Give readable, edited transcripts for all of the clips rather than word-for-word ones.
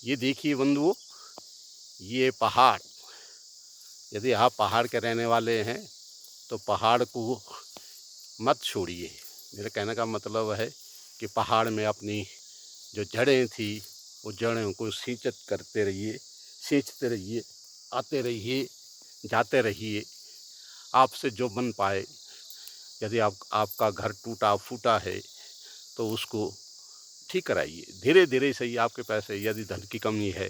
ये देखिए बंधुओं, ये पहाड़, यदि आप पहाड़ के रहने वाले हैं तो पहाड़ को मत छोड़िए। मेरे कहने का मतलब है कि पहाड़ में अपनी जो जड़ें थी, वो जड़ों को सिंचित करते रहिए, सींचते रहिए, आते रहिए, जाते रहिए। आपसे जो बन पाए, यदि आपका घर टूटा फूटा है तो उसको ठीक कराइए, धीरे धीरे सही। आपके पैसे, यदि धन की कमी है,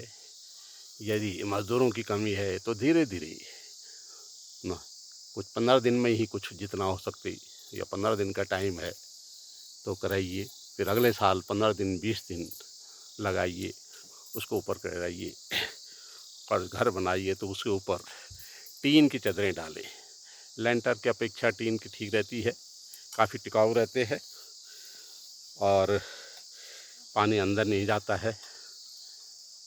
यदि मज़दूरों की कमी है, तो धीरे धीरे ना, कुछ 15 दिन में ही कुछ जितना हो सकते, या 15 दिन का टाइम है तो कराइए। फिर अगले साल 15 दिन 20 दिन लगाइए, उसको ऊपर कराइए और घर बनाइए तो उसके ऊपर टीन की चादरें डालें। लेंटर की अपेक्षा टीन की ठीक रहती है, काफ़ी टिकाऊ रहते हैं और पानी अंदर नहीं जाता है,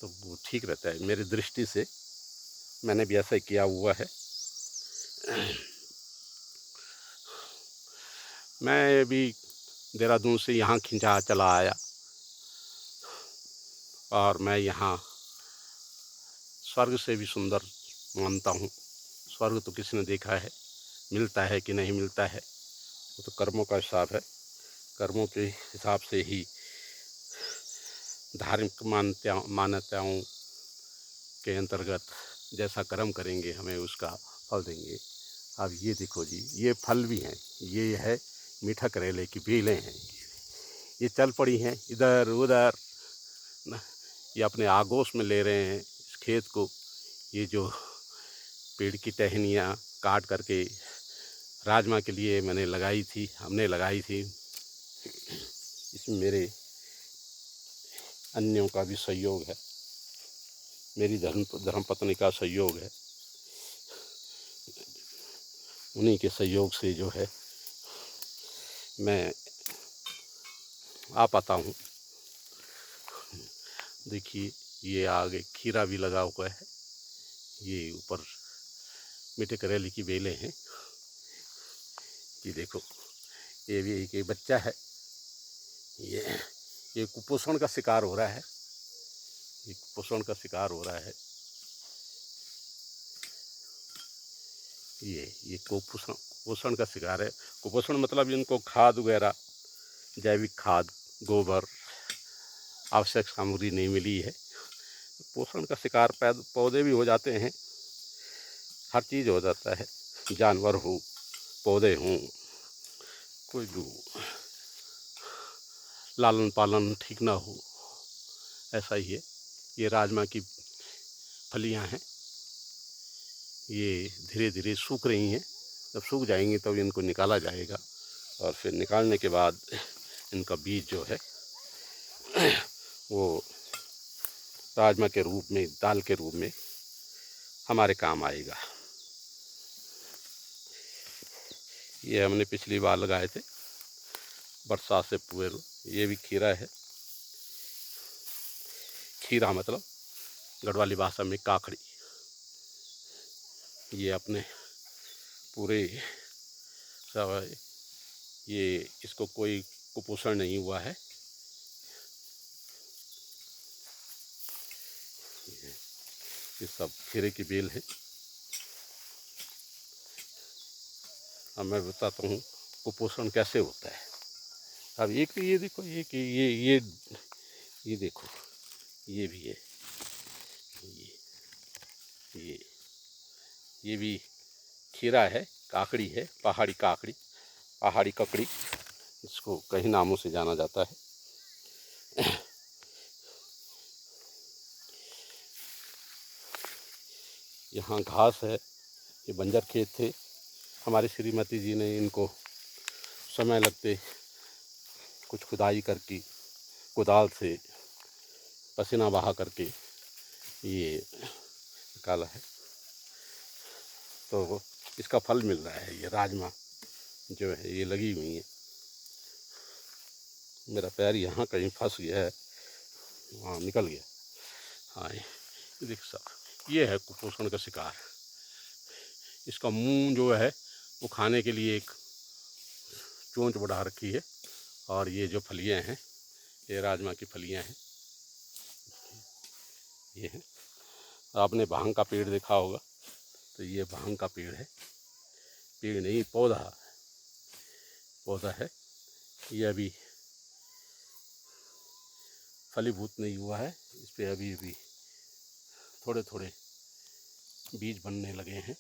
तो वो ठीक रहता है। मेरी दृष्टि से मैंने भी ऐसा ही किया हुआ है। मैं भी देहरादून से यहाँ खिंचा चला आया और मैं यहाँ स्वर्ग से भी सुंदर मानता हूँ। स्वर्ग तो किसी ने देखा है, मिलता है कि नहीं मिलता है, वो तो कर्मों का हिसाब है। कर्मों के हिसाब से ही धार्मिक मान्यताओं के अंतर्गत जैसा कर्म करेंगे हमें उसका फल देंगे। अब ये देखो जी, ये फल भी हैं, ये है मीठा करेले की बेलें हैं, ये चल पड़ी हैं इधर उधर ना, ये अपने आगोश में ले रहे हैं इस खेत को। ये जो पेड़ की टहनियाँ काट करके राजमा के लिए मैंने लगाई थी, हमने लगाई थी, इसमें मेरे अन्यों का भी सहयोग है, मेरी धर्मपत्नी का सहयोग है। उन्हीं के सहयोग से जो है मैं आ पाता हूँ। देखिए, ये आगे खीरा भी लगा हुआ है, ये ऊपर मीठे करेले की बेलें हैं। ये देखो, ये भी एक बच्चा है, ये ये कुपोषण का शिकार हो रहा है, ये कुपोषण का शिकार हो रहा है। ये कुपोषण का शिकार है। कुपोषण मतलब इनको खाद वगैरह, जैविक खाद, गोबर, आवश्यक सामग्री नहीं मिली है। पोषण का शिकार पौधे भी हो जाते हैं, हर चीज़ हो जाता है, जानवर हो, पौधे हों, कोई भी हो, लालन पालन ठीक ना हो, ऐसा ही है। ये राजमा की फलियां हैं, ये धीरे धीरे सूख रही हैं। जब सूख जाएंगी तब इनको निकाला जाएगा और फिर निकालने के बाद इनका बीज जो है वो राजमा के रूप में, दाल के रूप में हमारे काम आएगा। ये हमने पिछली बार लगाए थे, बरसात से पूर्व। ये भी खीरा है, खीरा मतलब गढ़वाली भाषा में काकड़ी। ये अपने पूरे सब, ये इसको कोई कुपोषण नहीं हुआ है। ये सब खीरे की बेल है। अब मैं बताता हूँ कुपोषण कैसे होता है। अब एक ये देखो, एक ये देखो, ये भी है, ये ये ये भी खीरा है, काकड़ी है, पहाड़ी काकड़ी, पहाड़ी ककड़ी, इसको कई नामों से जाना जाता है। यहाँ घास है, ये बंजर खेत थे, हमारी श्रीमती जी ने इनको समय लगते कुछ खुदाई करके कुदाल से पसीना बहा करके ये निकाला है, तो इसका फल मिल रहा है। ये राजमा जो है ये लगी हुई है। मेरा पैर यहाँ कहीं फंस गया है, वहाँ निकल गया। हाँ, ये देख सब, ये है कुपोषण का शिकार। इसका मुंह जो है वो खाने के लिए एक चोंच बढ़ा रखी है, और ये जो फलियाँ हैं ये राजमा की फलियाँ हैं। ये है। आपने भांग का पेड़ देखा होगा, तो ये भांग का पेड़ है, पेड़ नहीं पौधा है। ये अभी फलीभूत नहीं हुआ है, इस पे अभी अभी थोड़े थोड़े बीज बनने लगे हैं।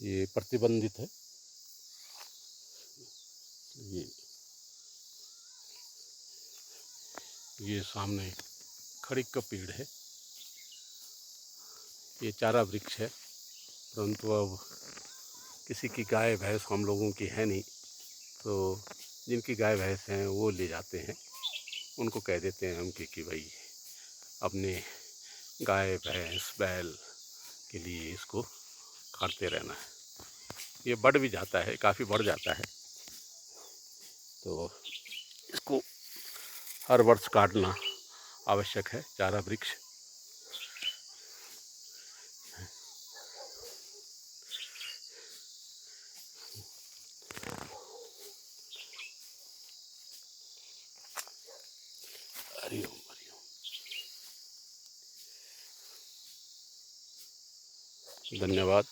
ये प्रतिबंधित है। ये सामने खड़ीक का पेड़ है। ये चारा वृक्ष है, परंतु अब किसी की गाय भैंस हम लोगों की है नहीं, तो जिनकी गाय भैंस हैं वो ले जाते हैं। उनको कह देते हैं हम कि भाई अपने गाय भैंस बैल के लिए इसको काटते रहना है। ये बढ़ भी जाता है, काफ़ी बढ़ जाता है, तो इसको हर वर्ष काटना आवश्यक है। चारा वृक्ष हरिओम हरिओम। धन्यवाद।